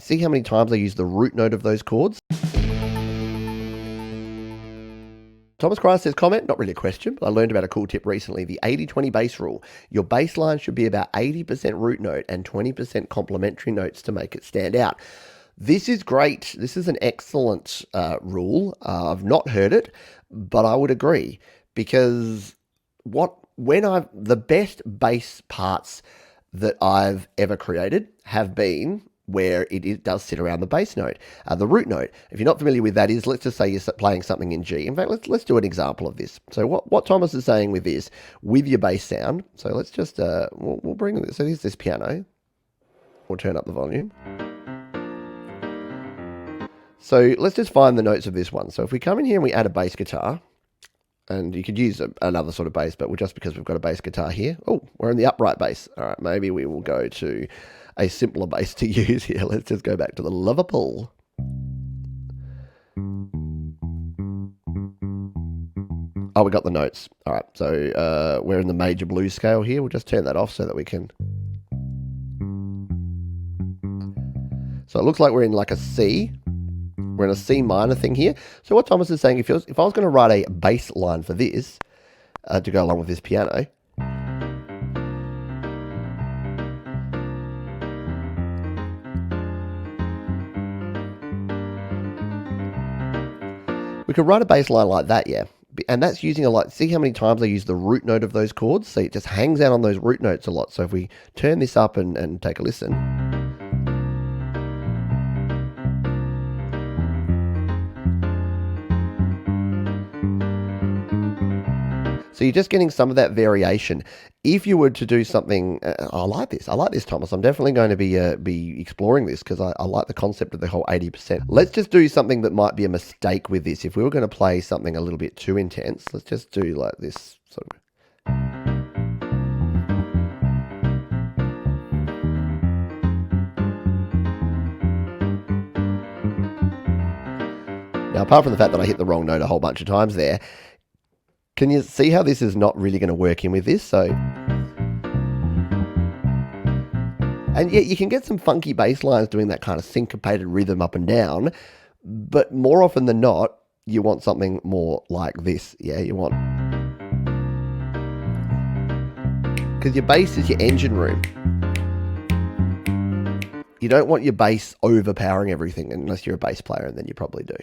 See how many times I use the root note of those chords? Thomas Christ says, comment, not really a question, but I learned about a cool tip recently, the 80-20 bass rule. Your bass line should be about 80% root note and 20% complementary notes to make it stand out. This is great. This is an excellent rule. I've not heard it, but I would agree, because the best bass parts that I've ever created have been where it does sit around the bass note, the root note. If you're not familiar with that is, let's just say you're playing something in G. In fact, let's do an example of this. So what Thomas is saying with this, with your bass sound, so let's just, we'll bring this, so here's this piano. We'll turn up the volume. So let's just find the notes of this one. So if we come in here and we add a bass guitar, and you could use another sort of bass, but just because we've got a bass guitar here, oh, we're in the upright bass. All right, maybe we will go to a simpler bass to use here. Let's just go back to the Liverpool. Oh, we got the notes. All right, so we're in the major blues scale here. We'll just turn that off so that we can. So it looks like we're in like a C. We're in a C minor thing here. So what Thomas is saying, if I was going to write a bass line for this to go along with this piano, we could write a bass line like that, yeah. And that's using a lot. See how many times I use the root note of those chords? So it just hangs out on those root notes a lot. So if we turn this up and take a listen. So you're just getting some of that variation. If you were to do something, I like this, Thomas. I'm definitely going to be exploring this, because I like the concept of the whole 80%. Let's just do something that might be a mistake with this. If we were going to play something a little bit too intense, let's just do like this sort of. Now, apart from the fact that I hit the wrong note a whole bunch of times there, can you see how this is not really going to work in with this? So, and yet you can get some funky bass lines doing that kind of syncopated rhythm up and down, but more often than not, you want something more like this. Yeah, you want, because your bass is your engine room. You don't want your bass overpowering everything, unless you're a bass player, and then you probably do.